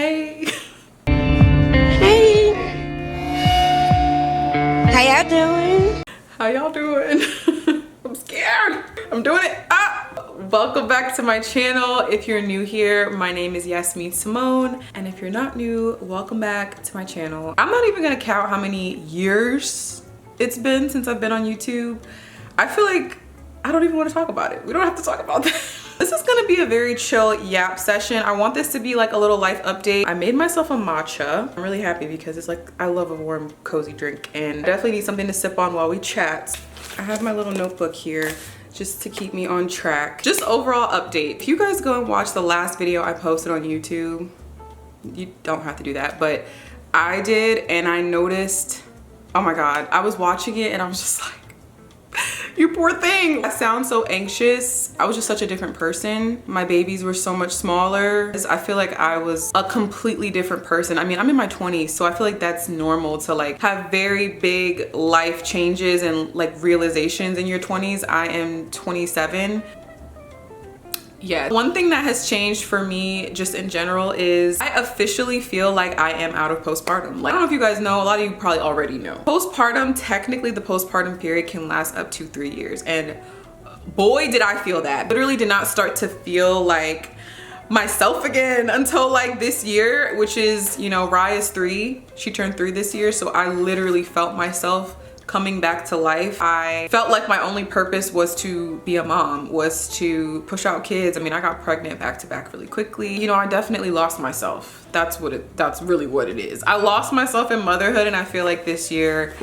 Hey. Hey. How y'all doing? How y'all doing? I'm scared. I'm doing it. Welcome back to my channel. If you're new here, my name is Yasmineesimone. And if you're not new, welcome back to my channel. I'm not even gonna count how many years it's been since I've been on YouTube. I feel like I don't even want to talk about it. We don't have to talk about that. This is gonna be a very chill yap session. I want this to be like a little life update. I made myself a matcha. I'm really happy because it's like, I love a warm, cozy drink and I definitely need something to sip on while we chat. I have my little notebook here just to keep me on track. Just overall update. If you guys go and watch the last video I posted on YouTube, you don't have to do that, but I did, and I noticed, oh my God, I was watching it and I was just like, you poor thing. I sound so anxious. I was just such a different person. My babies were so much smaller. I feel like I was a completely different person. I mean, I'm in my 20s, so I feel like that's normal to like have very big life changes and like realizations in your 20s. I am 27. Yeah, one thing that has changed for me just in general is I officially feel like I am out of postpartum. Like, I don't know if you guys know, a lot of you probably already know. Postpartum, technically the postpartum period can last up to 3 years. And boy, did I feel that. Literally did not start to feel like myself again until like this year, which is, you know, Raya's 3. She turned 3 this year. So I literally felt myself coming back to life. I felt like my only purpose was to be a mom, was to push out kids. I mean, I got pregnant back to back really quickly. You know, I definitely lost myself. That's really what it is. I lost myself in motherhood, and I feel like this year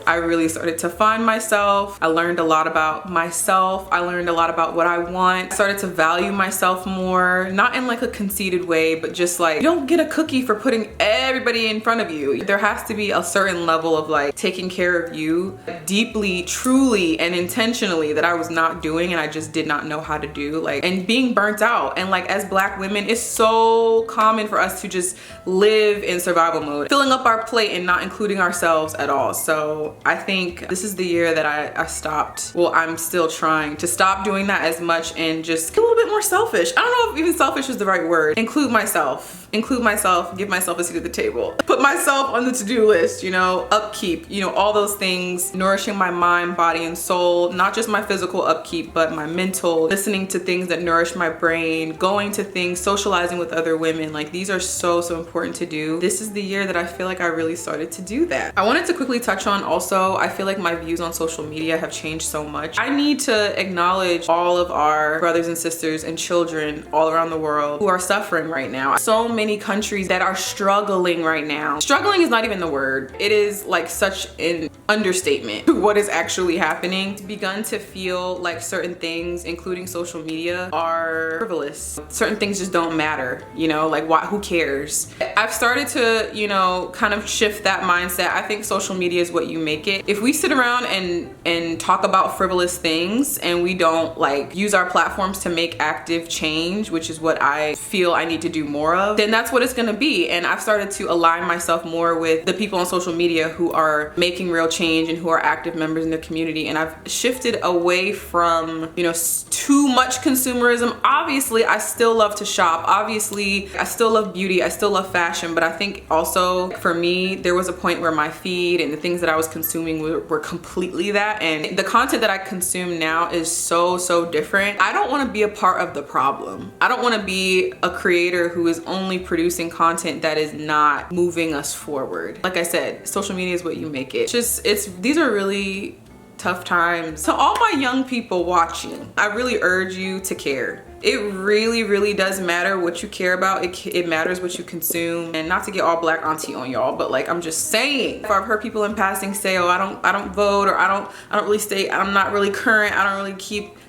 I really started to find myself. I learned a lot about myself. I learned a lot about what I want. I started to value myself more, not in like a conceited way, but just like, you don't get a cookie for putting everybody in front of you. There has to be a certain level of like taking care of you deeply, truly, and intentionally that I was not doing and I just did not know how to do. Like, and being burnt out. And like, as Black women, it's so common for us to just live in survival mode, filling up our plate and not including ourselves at all. So I think this is the year that I stopped. Well, I'm still trying to stop doing that as much and just get a little bit more selfish. I don't know if even selfish is the right word. Include myself, give myself a seat at the table. Put myself on the to-do list, you know, upkeep, you know, all those things, nourishing my mind, body, and soul, not just my physical upkeep, but my mental, listening to things that nourish my brain, going to things, socializing with other women. Like, these are so important to do. This is the year that I feel like I really started to do that. I wanted to quickly touch on also, I feel like my views on social media have changed so much. I need to acknowledge all of our brothers and sisters and children all around the world who are suffering right now. So many countries that are struggling right now. Struggling is not even the word. It is like such an understatement to what is actually happening. It's begun to feel like certain things, including social media, are frivolous. Certain things just don't matter, you know, like who cares? I've started to, you know, kind of shift that mindset. I think social media is what you make it. If we sit around and talk about frivolous things and we don't like use our platforms to make active change, which is what I feel I need to do more of, then that's what it's gonna be. And I've started to align myself more with the people on social media who are making real change and who are active members in the community. And I've shifted away from, you know, too much consumerism. Obviously, I still love to shop. Obviously, I still love beauty. I still love fashion. But I think also for me, there was a point where my feed and the things that I was consuming were completely that. And the content that I consume now is so different. I don't want to be a part of the problem. I don't want to be a creator who is only producing content that is not moving us forward. Like I said, social media is what you make it. These are really tough times. To all my young people watching, I really urge you to care. It really does matter what you care about. It matters what you consume. And not to get all Black auntie on y'all, but like, I'm just saying, if I've heard people in passing say, oh, I don't vote, or I don't really stay, I'm not really current, I don't really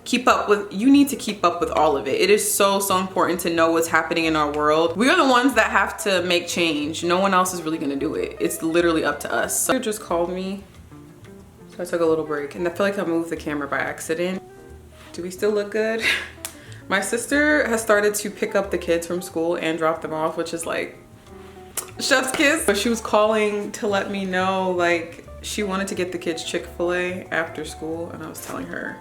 keep up with, you need to keep up with all of it. It is so important to know what's happening in our world. We are the ones that have to make change. No one else is really gonna do it. It's literally up to us. So just called me, so I took a little break, and I feel like I moved the camera by accident. Do we still look good? My sister has started to pick up the kids from school and drop them off, which is like chef's kiss. But she was calling to let me know like she wanted to get the kids Chick-fil-A after school, and I was telling her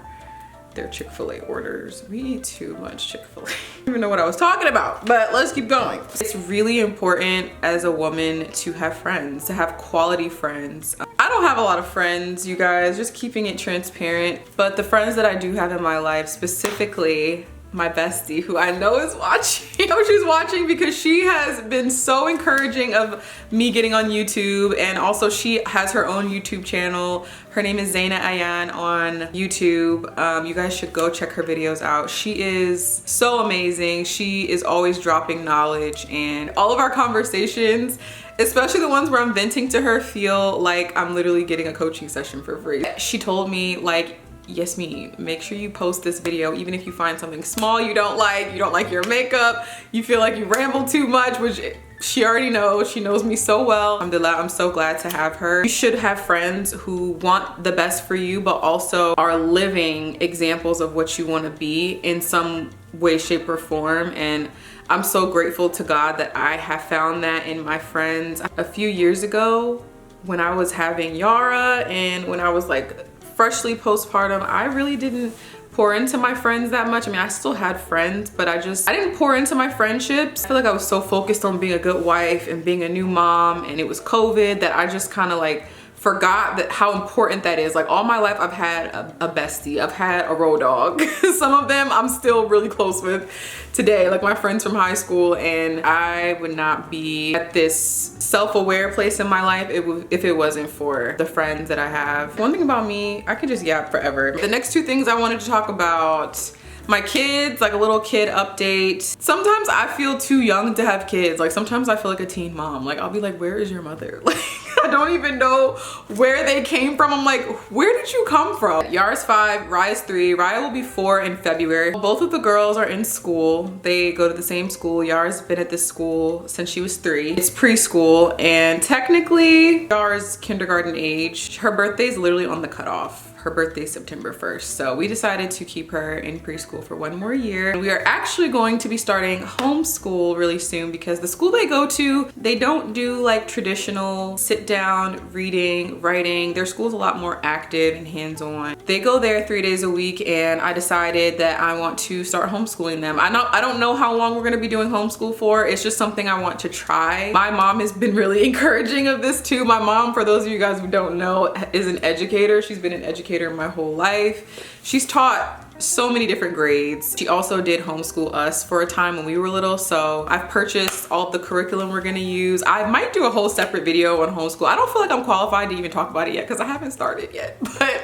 their Chick-fil-A orders. We eat too much Chick-fil-A. I don't even know what I was talking about, but let's keep going. It's really important as a woman to have friends, to have quality friends. I don't have a lot of friends, you guys, just keeping it transparent, but the friends that I do have in my life, specifically my bestie, who I know is watching. I know she's watching because she has been so encouraging of me getting on YouTube, and also she has her own YouTube channel. Her name is Zaynah Ayan on YouTube. You guys should go check her videos out. She is so amazing. She is always dropping knowledge, and all of our conversations, especially the ones where I'm venting to her, feel like I'm literally getting a coaching session for free. She told me, like, Yasmine, make sure you post this video even if you find something small you don't like your makeup, you feel like you ramble too much, which she already knows. She knows me so well. I'm so glad to have her. You should have friends who want the best for you, but also are living examples of what you want to be in some way, shape, or form. And I'm so grateful to God that I have found that in my friends. A few years ago, when I was having Yara and when I was like freshly postpartum, I really didn't pour into my friends that much. I mean, I still had friends, but I didn't pour into my friendships. I feel like I was so focused on being a good wife and being a new mom, and it was COVID, that I just kind of like forgot that how important that is. Like, all my life I've had a bestie, I've had a road dog. Some of them I'm still really close with today, like my friends from high school, and I would not be at this self-aware place in my life if it wasn't for the friends that I have. One thing about me, I could just yap forever. The next two things I wanted to talk about: my kids, like a little kid update. Sometimes I feel too young to have kids. Like, sometimes I feel like a teen mom. Like, I'll be like, where is your mother? Like, I don't even know where they came from. I'm like, where did you come from? Yara's 5, Raya's 3. Raya will be 4 in February. Both of the girls are in school. They go to the same school. Yara's been at this school since she was 3. It's preschool, and technically Yara's kindergarten age. Her birthday's literally on the cutoff. Her birthday's September 1st. So we decided to keep her in preschool for 1 more year. And we are actually going to be starting homeschool really soon, because the school they go to, they don't do like traditional sit down reading, writing. Their school's a lot more active and hands-on. They go there 3 days a week, and I decided that I want to start homeschooling them. I don't know how long we're gonna be doing homeschool for. It's just something I want to try. My mom has been really encouraging of this too. My mom, for those of you guys who don't know, is an educator. She's been an educator my whole life. She's taught so many different grades. She also did homeschool us for a time when we were little. So I've purchased all of the curriculum we're gonna use. I might do a whole separate video on homeschool. I don't feel like I'm qualified to even talk about it yet because I haven't started yet. But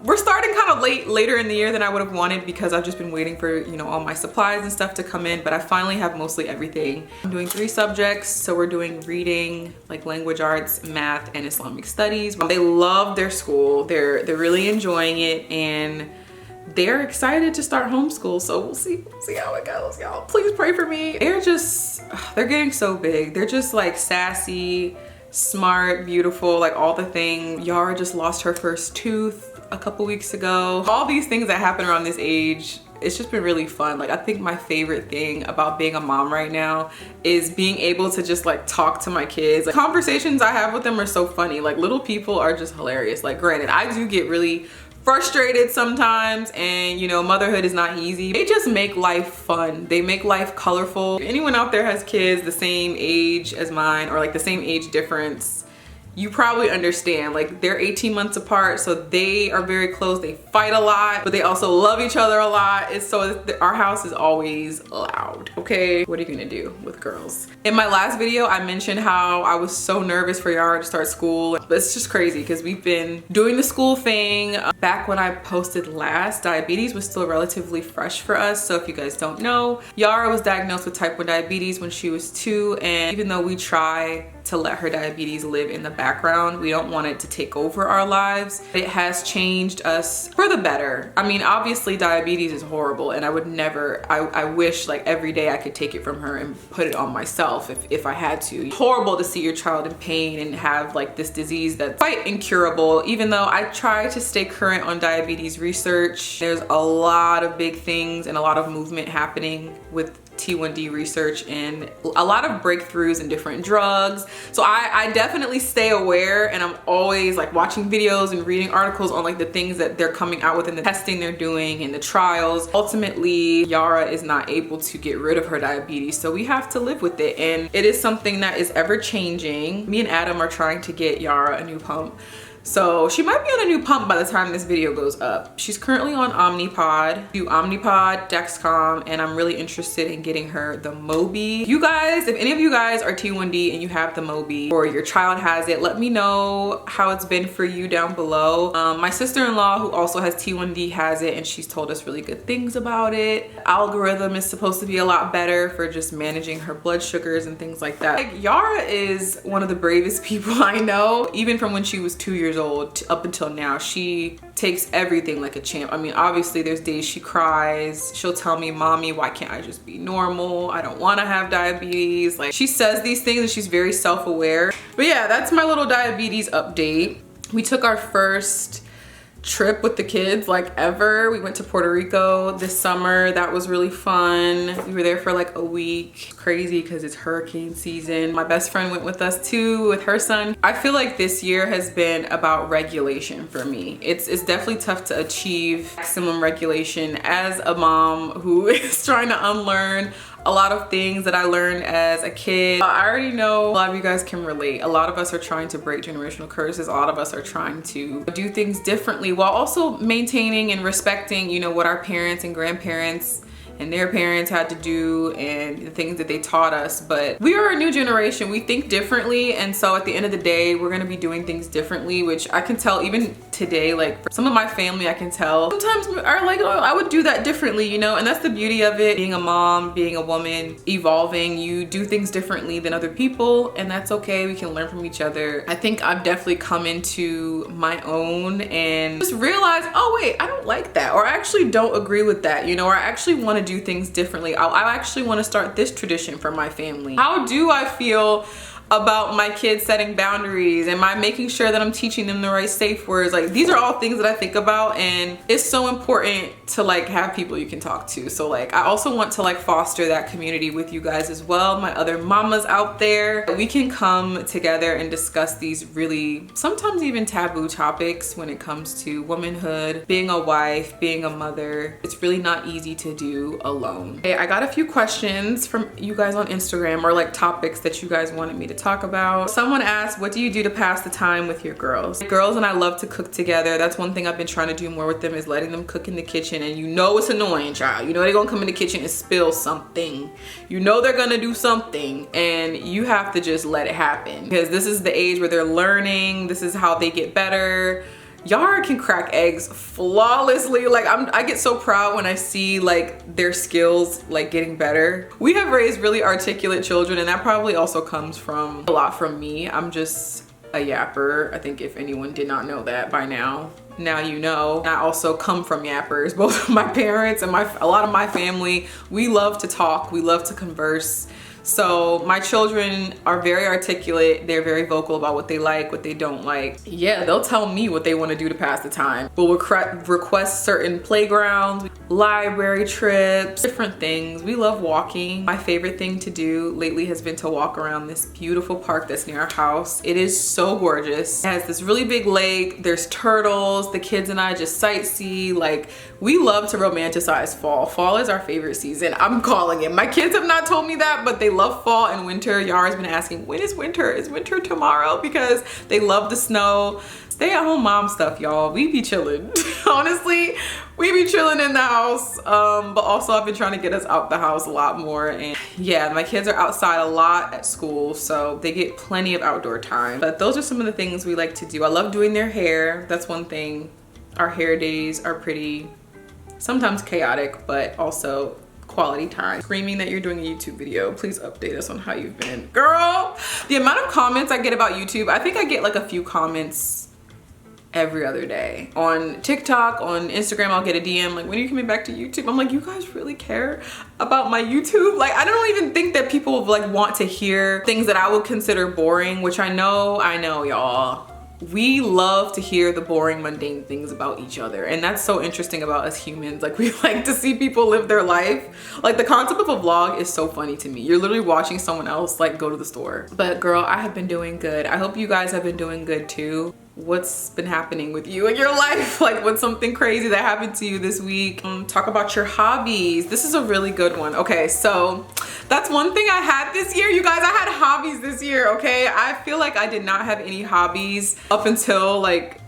we're starting kind of later in the year than I would have wanted, because I've just been waiting for, you know, all my supplies and stuff to come in, but I finally have mostly everything. I'm doing 3 subjects. So we're doing reading, like language arts, math, and Islamic studies. They love their school. They're really enjoying it, and they're excited to start homeschool. So we'll see how it goes, y'all. Please pray for me. They're getting so big. They're just like sassy, smart, beautiful, like all the things. Yara just lost her first tooth a couple weeks ago. All these things that happen around this age, it's just been really fun. Like, I think my favorite thing about being a mom right now is being able to just like talk to my kids. Like, conversations I have with them are so funny. Like, little people are just hilarious. Like, granted, I do get really frustrated sometimes, and you know, motherhood is not easy. They just make life fun. They make life colorful. If anyone out there has kids the same age as mine, or like the same age difference, you probably understand. Like, they're 18 months apart, so they are very close. They fight a lot, but they also love each other a lot. Our house is always loud, okay? What are you gonna do with girls? In my last video, I mentioned how I was so nervous for Yara to start school, but it's just crazy because we've been doing the school thing. Back when I posted last, diabetes was still relatively fresh for us. So if you guys don't know, Yara was diagnosed with type 1 diabetes when she was 2, and even though we try to let her diabetes live in the background, we don't want it to take over our lives. It has changed us for the better. I mean, obviously diabetes is horrible, and I would never, I wish like every day I could take it from her and put it on myself if I had to. It's horrible to see your child in pain and have like this disease that's quite incurable. Even though I try to stay current on diabetes research, there's a lot of big things and a lot of movement happening with T1D research and a lot of breakthroughs in different drugs. So I definitely stay aware, and I'm always like watching videos and reading articles on like the things that they're coming out with and the testing they're doing and the trials. Ultimately, Yara is not able to get rid of her diabetes, so we have to live with it, and it is something that is ever changing. Me and Adam are trying to get Yara a new pump. So she might be on a new pump by the time this video goes up. She's currently on Omnipod, Dexcom, and I'm really interested in getting her the Mobi. You guys, if any of you guys are T1D and you have the Mobi or your child has it, let me know how it's been for you down below. My sister-in-law, who also has T1D, has it, and she's told us really good things about it. Algorithm is supposed to be a lot better for just managing her blood sugars and things like that. Like, Yara is one of the bravest people I know. Even from when she was 2 years old up until now, she takes everything like a champ. I mean, obviously there's days she cries. She'll tell me, "Mommy, why can't I just be normal? I don't want to have diabetes." Like, she says these things and she's very self-aware. But yeah, that's my little diabetes update. We took our first trip with the kids like ever. We went to Puerto Rico this summer. That was really fun. We were there for like a week. Crazy because it's hurricane season. My best friend went with us too, with her son. I feel like this year has been about regulation for me. It's definitely tough to achieve maximum regulation as a mom who is trying to unlearn a lot of things that I learned as a kid. I already know a lot of you guys can relate. A lot of us are trying to break generational curses. A lot of us are trying to do things differently while also maintaining and respecting, you know, what our parents and grandparents and their parents had to do and the things that they taught us. But we are a new generation. We think differently, and so at the end of the day, we're gonna be doing things differently, which I can tell even today, like for some of my family, I can tell sometimes are like, "Oh, I would do that differently," you know. And that's the beauty of it, being a mom, being a woman, evolving. You do things differently than other people, and that's okay. We can learn from each other. I think I've definitely come into my own and just realized, oh wait, I don't like that, or I actually don't agree with that, you know, or I actually want to do things differently. I actually want to start this tradition for my family. How do I feel about my kids setting boundaries? Am I making sure that I'm teaching them the right safe words? Like, these are all things that I think about, and it's so important to like have people you can talk to. So like, I also want to like foster that community with you guys as well, my other mamas out there. We can come together and discuss these really sometimes even taboo topics when it comes to womanhood, being a wife, being a mother. It's really not easy to do alone. Okay, I got a few questions from you guys on Instagram, or like topics that you guys wanted me to talk about. Someone asked, what do you do to pass the time with your girls? Girls and I love to cook together. That's one thing I've been trying to do more with them, is letting them cook in the kitchen. And you know it's annoying, child. You know they're gonna come in the kitchen and spill something. You know they're gonna do something, and you have to just let it happen, because this is the age where they're learning. This is how they get better. Yara can crack eggs flawlessly. Like, I get so proud when I see like their skills like getting better. We have raised really articulate children, and that probably also comes from a lot from me. I'm just a yapper. I think if anyone did not know that by now you know. I also come from yappers. Both my parents and a lot of my family, we love to talk, we love to converse. So my children are very articulate. They're very vocal about what they like, what they don't like. Yeah, they'll tell me what they want to do to pass the time. We'll request certain playgrounds, library trips, different things. We love walking. My favorite thing to do lately has been to walk around this beautiful park that's near our house. It is so gorgeous. It has this really big lake. There's turtles. The kids and I just sightsee. Like, we love to romanticize fall. Fall is our favorite season. I'm calling it. My kids have not told me that, but they love fall and winter. Yara's been asking, when is winter? Is winter tomorrow? Because they love the snow. Stay at home mom stuff, y'all. We be chilling. Honestly, we be chilling in the house. But also I've been trying to get us out the house a lot more. And yeah, my kids are outside a lot at school, so they get plenty of outdoor time. But those are some of the things we like to do. I love doing their hair. That's one thing. Our hair days are pretty, sometimes chaotic, but also quality time. Screaming that you're doing a YouTube video. Please update us on how you've been. Girl, the amount of comments I get about YouTube, I think I get like a few comments every other day. On TikTok, on Instagram, I'll get a DM like, when are you coming back to YouTube? I'm like, you guys really care about my YouTube? Like, I don't even think that people like want to hear things that I would consider boring, which I know y'all. we love to hear the boring, mundane things about each other. And that's so interesting about us humans. Like, we like to see people live their life. Like, the concept of a vlog is so funny to me. You're literally watching someone else like go to the store. But girl, I have been doing good. I hope you guys have been doing good too. What's been happening with you in your life? Like, what's something crazy that happened to you this week? Talk about your hobbies. This is a really good one. Okay, so that's one thing I had this year, you guys. I had hobbies this year, okay? I feel like I did not have any hobbies up until like,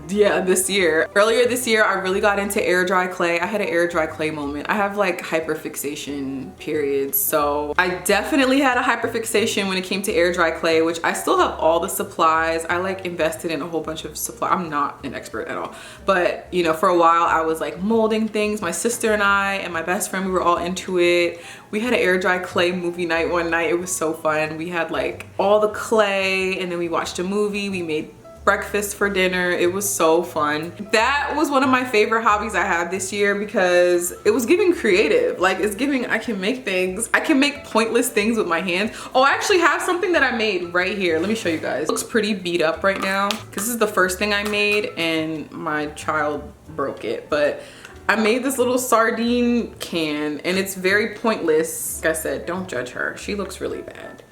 yeah, this year. Earlier this year, I really got into air dry clay. I had an air dry clay moment. I have like hyperfixation periods. So I definitely had a hyperfixation when it came to air dry clay, which I still have all the supplies. I like invested in a whole bunch of supply. I'm not an expert at all, but you know, for a while I was like molding things. My sister and I and my best friend, we were all into it. We had an air dry clay movie night one night. It was so fun. We had like all the clay and then we watched a movie. We made breakfast for dinner. It was so fun. That was one of my favorite hobbies I had this year because it was giving creative. Like, it's giving, I can make things. I can make pointless things with my hands. Oh, I actually have something that I made right here. Let me show you guys. It looks pretty beat up right now because this is the first thing I made and my child broke it. But I made this little sardine can and it's very pointless. Like I said, don't judge her. She looks really bad.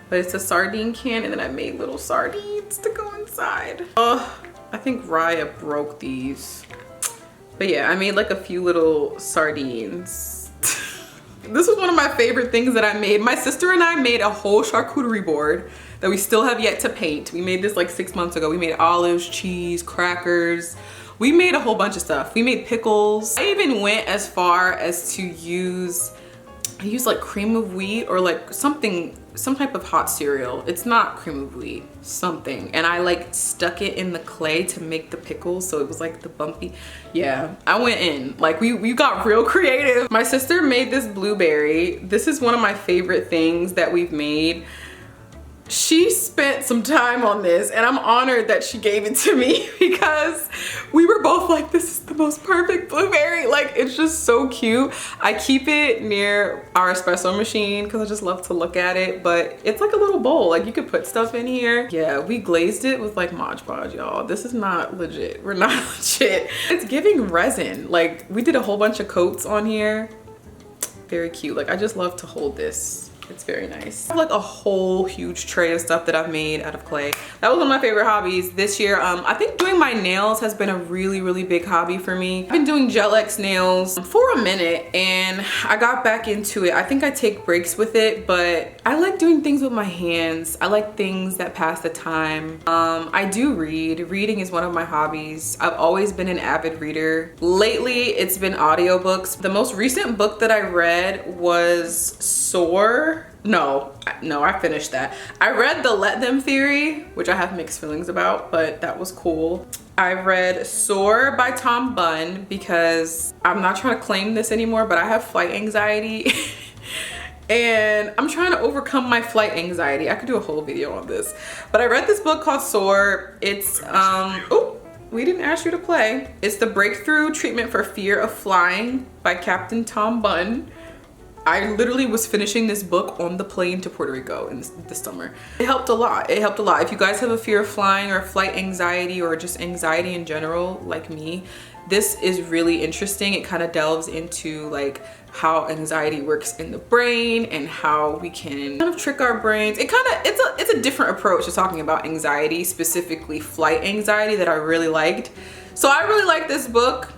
But it's a sardine can and then I made little sardines to go inside. Oh, I think Raya broke these. But yeah, I made like a few little sardines. This was one of my favorite things that I made. My sister and I made a whole charcuterie board that we still have yet to paint. We made this like 6 months ago. We made olives, cheese, crackers. We made a whole bunch of stuff. We made pickles. I even went as far as to use like cream of wheat or like something, some type of hot cereal. It's not cream of wheat, something. And I like stuck it in the clay to make the pickles. So it was like the bumpy. Yeah, I went in. Like we got real creative. My sister made this blueberry. This is one of my favorite things that we've made. She spent some time on this and I'm honored that she gave it to me because we were both like, this is the most perfect blueberry. Like, it's just so cute. I keep it near our espresso machine because I just love to look at it, but it's like a little bowl. Like, you could put stuff in here. Yeah, we glazed it with like Mod Podge, y'all. This is not legit. We're not legit. It's giving resin. Like, we did a whole bunch of coats on here. Very cute. Like, I just love to hold this. It's very nice. I have like a whole huge tray of stuff that I've made out of clay. That was one of my favorite hobbies this year. I think doing my nails has been a really big hobby for me. I've been doing gel X nails for a minute and I got back into it. I think I take breaks with it, but I like doing things with my hands. I like things that pass the time. I do read. Reading is one of my hobbies. I've always been an avid reader. Lately, it's been audiobooks. The most recent book that I read was Soar. No, I finished that. I read the Let Them Theory, which I have mixed feelings about, but that was cool. I read Soar by Tom Bunn because I'm not trying to claim this anymore, but I have flight anxiety. And I'm trying to overcome my flight anxiety. I could do a whole video on this. But I read this book called Soar. It's, oh, we didn't ask you to play. It's the Breakthrough Treatment for Fear of Flying by Captain Tom Bunn. I literally was finishing this book on the plane to Puerto Rico in this summer. It helped a lot. It helped a lot. If you guys have a fear of flying or flight anxiety or just anxiety in general, like me, this is really interesting. It kind of delves into like how anxiety works in the brain and how we can kind of trick our brains. It's a different approach to talking about anxiety, specifically flight anxiety, that I really liked. So I really like this book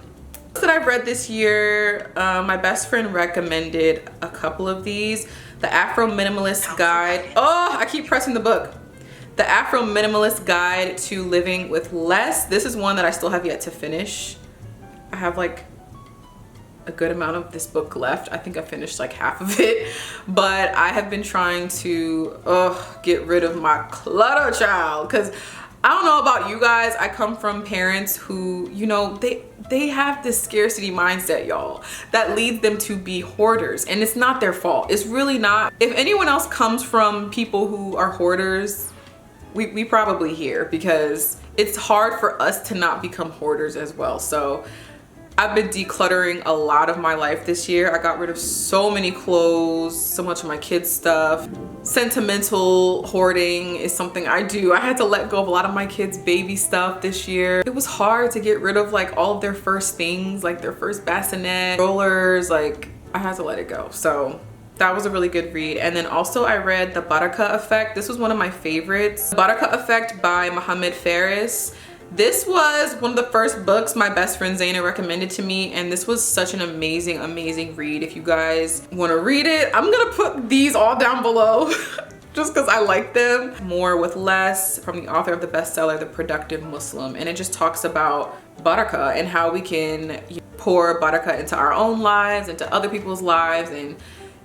that I've read this year. My best friend recommended a couple of these. The Afro Minimalist Guide. Oh, I keep pressing the book. The Afro Minimalist Guide to Living with Less. This is one that I still have yet to finish. I have like a good amount of this book left. I think I finished like half of it, but I have been trying to get rid of my clutter, child, because I don't know about you guys. I come from parents who, you know, they have this scarcity mindset, y'all, that leads them to be hoarders, and it's not their fault. It's really not. If anyone else comes from people who are hoarders, we probably hear, because it's hard for us to not become hoarders as well. So I've been decluttering a lot of my life this year. I got rid of so many clothes, so much of my kids' stuff. Sentimental hoarding is something I do. I had to let go of a lot of my kids' baby stuff this year. It was hard to get rid of like all of their first things, like their first bassinet, rollers, like I had to let it go. So that was a really good read. And then also I read The Baraka Effect. This was one of my favorites. The Baraka Effect by Mohammed Faris. This was one of the first books my best friend Zaynah recommended to me, and this was such an amazing read. If you guys want to read it, I'm gonna put these all down below just because I like them. More with Less, from the author of the bestseller The Productive Muslim, and it just talks about barakah and how we can pour barakah into our own lives, into other people's lives, and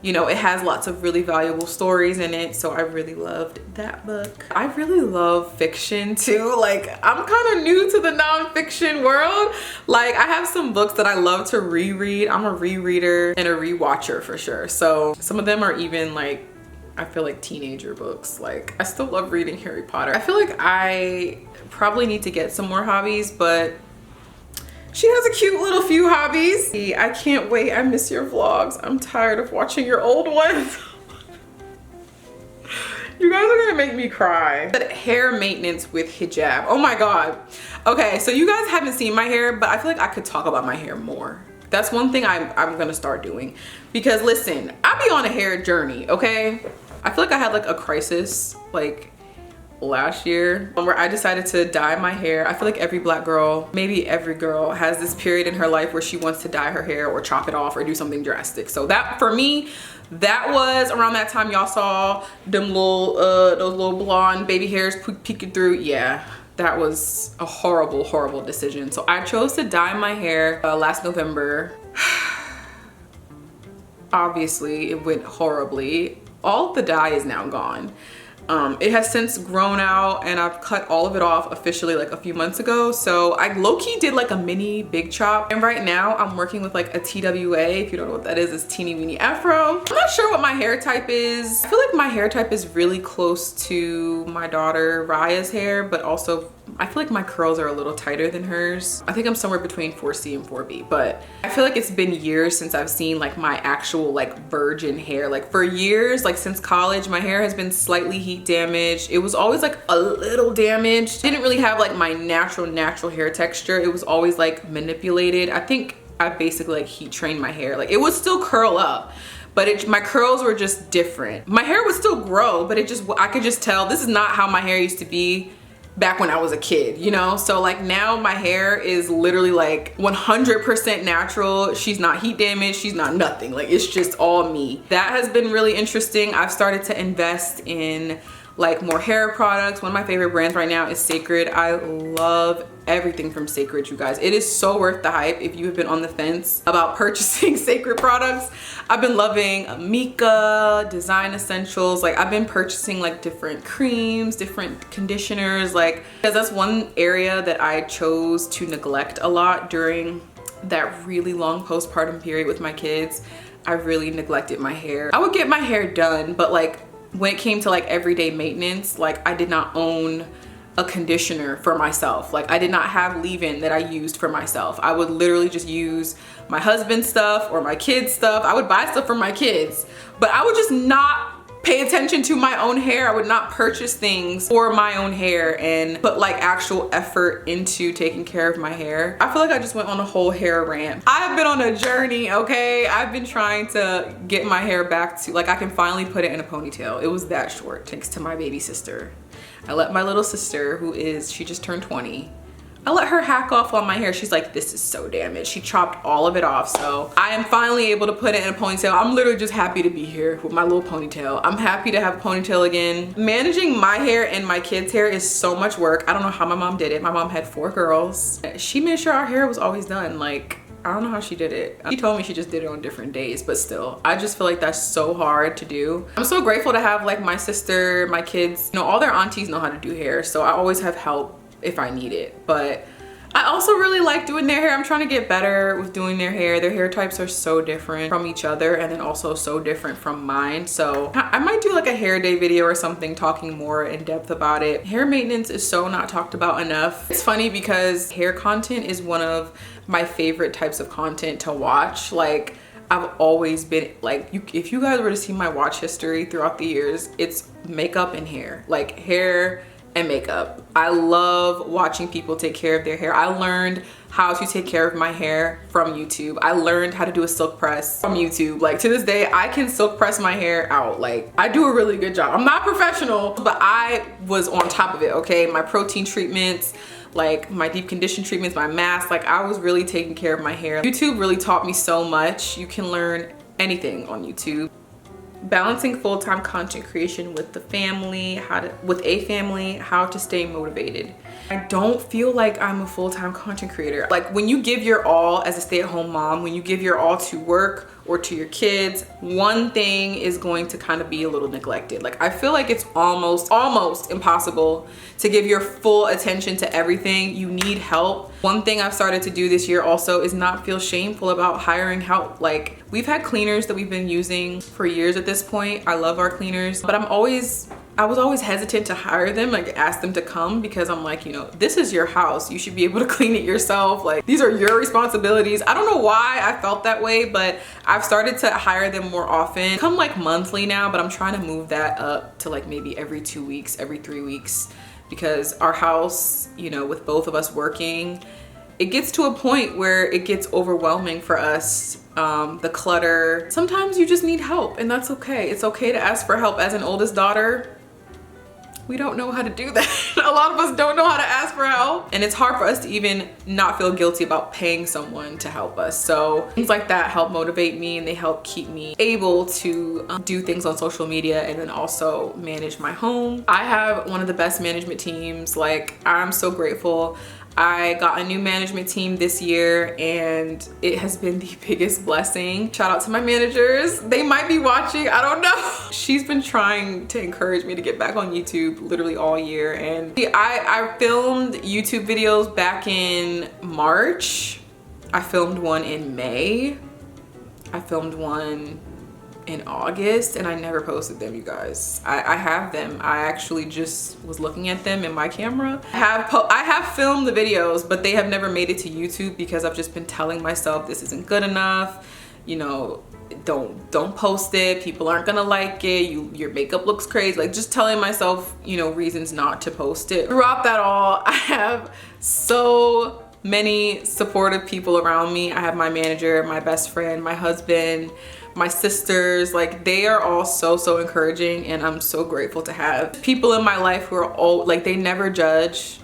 you know, it has lots of really valuable stories in it, so I really loved that book. I really love fiction too. Like, I'm kind of new to the nonfiction world. Like, I have some books that I love to reread. I'm a rereader and a rewatcher for sure. So some of them are even like, I feel like teenager books. Like, I still love reading Harry Potter. I feel like I probably need to get some more hobbies, but she has a cute little few hobbies. I can't wait. I miss your vlogs. I'm tired of watching your old ones. You guys are gonna make me cry. Hair maintenance with hijab. Oh my God. Okay, so you guys haven't seen my hair, but I feel like I could talk about my hair more. That's one thing I'm gonna start doing. Because listen, I be on a hair journey, okay? I feel like I had like a crisis, like last year, where I decided to dye my hair. I feel like every black girl, maybe every girl, has this period in her life where she wants to dye her hair or chop it off or do something drastic. So that, for me, that was around that time y'all saw them little those little blonde baby hairs peeking through. Yeah, that was a horrible decision. So I chose to dye my hair last November. Obviously it went horribly. All the dye is now gone. It has since grown out, and I've cut all of it off officially like a few months ago. So I low-key did like a mini big chop, and right now I'm working with like a TWA. If you don't know what that is, it's teeny weeny afro. I'm not sure what my hair type is. I feel like my hair type is really close to my daughter Raya's hair, but also I feel like my curls are a little tighter than hers. I think I'm somewhere between 4C and 4B, but I feel like it's been years since I've seen like my actual like virgin hair. Like for years, like since college, my hair has been slightly heat damaged. It was always like a little damaged. Didn't really have like my natural hair texture. It was always like manipulated. I think I basically like heat trained my hair. Like it would still curl up, but my curls were just different. My hair would still grow, but I could just tell this is not how my hair used to be back when I was a kid, you know? So like now my hair is literally like 100% natural. She's not heat damaged, she's not nothing. Like it's just all me. That has been really interesting. I've started to invest in like more hair products. One of my favorite brands right now is Sacred. I love everything from Sacred, you guys. It is so worth the hype if you have been on the fence about purchasing Sacred products. I've been loving Mika, Design Essentials. Like I've been purchasing like different creams, different conditioners, like because that's one area that I chose to neglect a lot during that really long postpartum period with my kids. I really neglected my hair. I would get my hair done, but like when it came to like everyday maintenance, like I did not own a conditioner for myself. Like I did not have leave-in that I used for myself. I would literally just use my husband's stuff or my kids' stuff. I would buy stuff for my kids, but I would just not pay attention to my own hair. I would not purchase things for my own hair and put like actual effort into taking care of my hair. I feel like I just went on a whole hair rant. I've been on a journey, okay? I've been trying to get my hair back to, like I can finally put it in a ponytail. It was that short, thanks to my baby sister. I let my little sister, she just turned 20, I let her hack off on my hair. She's like, this is so damaged. She chopped all of it off. So I am finally able to put it in a ponytail. I'm literally just happy to be here with my little ponytail. I'm happy to have a ponytail again. Managing my hair and my kids' hair is so much work. I don't know how my mom did it. My mom had 4 girls. She made sure our hair was always done. Like, I don't know how she did it. She told me she just did it on different days, but still, I just feel like that's so hard to do. I'm so grateful to have like my sister, my kids, you know, all their aunties know how to do hair. So I always have help if I need it. But I also really like doing their hair. I'm trying to get better with doing their hair. Their hair types are so different from each other and then also so different from mine. So I might do like a hair day video or something talking more in depth about it. Hair maintenance is so not talked about enough. It's funny because hair content is one of my favorite types of content to watch. Like, I've always been like, if you guys were to see my watch history throughout the years, it's makeup and hair, like hair and makeup. I love watching people take care of their hair. I learned how to take care of my hair from YouTube. I learned how to do a silk press from YouTube. Like, to this day, I can silk press my hair out. Like, I do a really good job. I'm not professional, but I was on top of it, okay? My protein treatments, like my deep condition treatments, my mask, like I was really taking care of my hair. YouTube really taught me so much. You can learn anything on YouTube. Balancing full-time content creation with a family, how to stay motivated. I don't feel like I'm a full-time content creator. Like, when you give your all as a stay-at-home mom, when you give your all to work or to your kids, one thing is going to kind of be a little neglected. Like, I feel like it's almost impossible to give your full attention to everything. You need help. One thing I've started to do this year also is not feel shameful about hiring help. Like, we've had cleaners that we've been using for years at this point. I love our cleaners, but I was always hesitant to hire them, like ask them to come, because I'm like, you know, this is your house. You should be able to clean it yourself. Like, these are your responsibilities. I don't know why I felt that way, but I've started to hire them more often. Come like monthly now, but I'm trying to move that up to like maybe every 2 weeks, every 3 weeks, because our house, you know, with both of us working, it gets to a point where it gets overwhelming for us. The clutter. Sometimes you just need help, and that's okay. It's okay to ask for help. As an oldest daughter, we don't know how to do that. A lot of us don't know how to ask for help, and it's hard for us to even not feel guilty about paying someone to help us. So things like that help motivate me, and they help keep me able to do things on social media and then also manage my home. I have one of the best management teams. Like, I'm so grateful. I got a new management team this year, and it has been the biggest blessing. Shout out to my managers. They might be watching, I don't know. She's been trying to encourage me to get back on YouTube literally all year. And I filmed YouTube videos back in March. I filmed one in May. I filmed one in August, and I never posted them, you guys. I have them. I actually just was looking at them in my camera. I have filmed the videos, but they have never made it to YouTube because I've just been telling myself this isn't good enough. You know, don't post it. People aren't gonna like it. Your makeup looks crazy. Like, just telling myself, you know, reasons not to post it. Throughout that all, I have so many supportive people around me. I have my manager, my best friend, my husband, my sisters. Like, they are all so encouraging, and I'm so grateful to have people in my life who are all like, they never judge.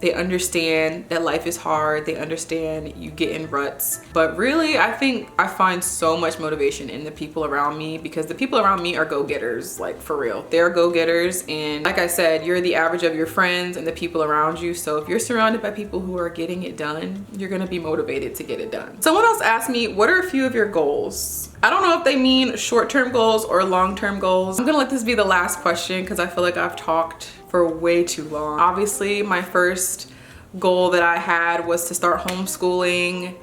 They understand that life is hard. They understand you get in ruts. But really, I think I find so much motivation in the people around me, because the people around me are go-getters, like, for real. They're go-getters, and like I said, you're the average of your friends and the people around you. So if you're surrounded by people who are getting it done, you're gonna be motivated to get it done. Someone else asked me, what are a few of your goals? I don't know if they mean short-term goals or long-term goals. I'm gonna let this be the last question because I feel like I've talked for way too long. Obviously, my first goal that I had was to start homeschooling.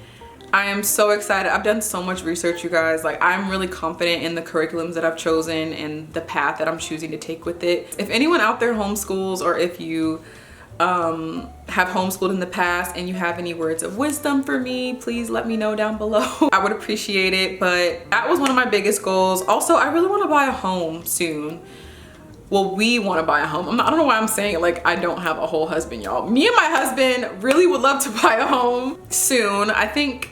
I am so excited. I've done so much research, you guys. Like, I'm really confident in the curriculums that I've chosen and the path that I'm choosing to take with it. If anyone out there homeschools, or if you have homeschooled in the past and you have any words of wisdom for me, please let me know down below. I would appreciate it. But that was one of my biggest goals. Also, I really want to buy a home soon. Well, we want to buy a home. I don't know why I'm saying it like I don't have a whole husband, y'all. Me and my husband really would love to buy a home soon. I think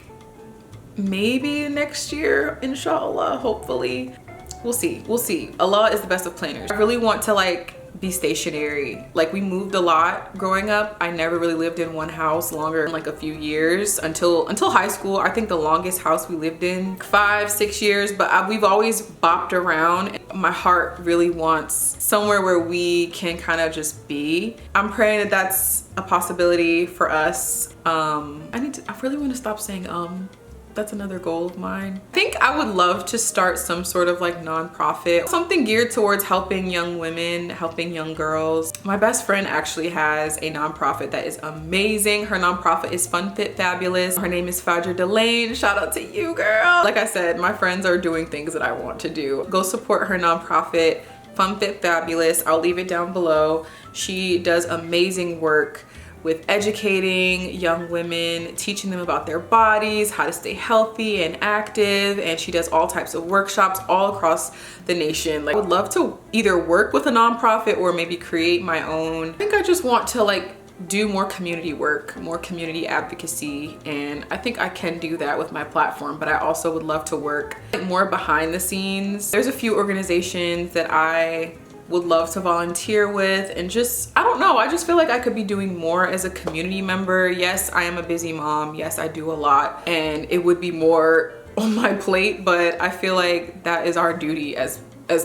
maybe next year, inshallah, hopefully. We'll see. Allah is the best of planners. I really want to like be stationary. Like, we moved a lot growing up. I never really lived in one house longer than like a few years until high school. I think the longest house we lived in 5-6 years, but we've always bopped around. My heart really wants somewhere where we can kind of just be. I'm praying that that's a possibility for us. I really want to stop saying that's another goal of mine. I think I would love to start some sort of like nonprofit, something geared towards helping young women, helping young girls. My best friend actually has a nonprofit that is amazing. Her nonprofit is Fun.Fit.Fabulous. Her name is Fajr Delane. Shout out to you, girl. Like I said, my friends are doing things that I want to do. Go support her nonprofit, Fun.Fit.Fabulous. I'll leave it down below. She does amazing work with educating young women, teaching them about their bodies, how to stay healthy and active, and she does all types of workshops all across the nation. Like, I would love to either work with a nonprofit or maybe create my own. I think I just want to like do more community work, more community advocacy, and I think I can do that with my platform, but I also would love to work more behind the scenes. There's a few organizations that I would love to volunteer with, and just, I don't know, I just feel like I could be doing more as a community member. Yes, I am a busy mom. Yes, I do a lot, and it would be more on my plate, but I feel like that is our duty as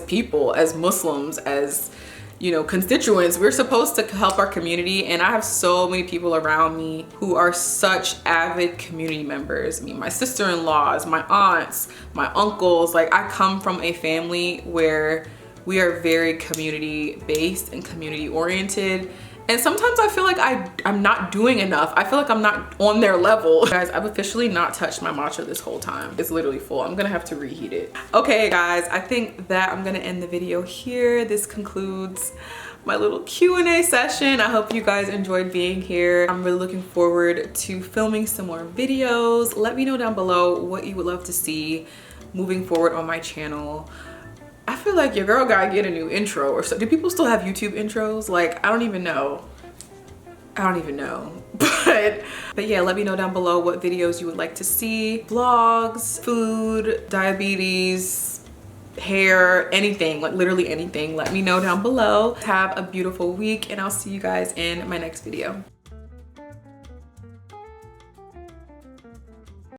people, as Muslims, as, you know, constituents. We're supposed to help our community, and I have so many people around me who are such avid community members. I mean, my sister-in-laws, my aunts, my uncles. Like, I come from a family where we are very community based and community oriented, and sometimes I feel like I'm not doing enough. I feel like I'm not on their level. Guys, I've officially not touched my matcha this whole time. It's literally full. I'm gonna have to reheat it. Okay guys, I think that I'm gonna end the video here. This concludes my little Q&A session. I hope you guys enjoyed being here. I'm really looking forward to filming some more videos. Let me know down below what you would love to see moving forward on my channel. I feel like your girl gotta get a new intro or so. Do people still have YouTube intros? Like, I don't even know. But yeah, let me know down below what videos you would like to see. Vlogs, food, diabetes, hair, anything, like literally anything. Let me know down below. Have a beautiful week, and I'll see you guys in my next video.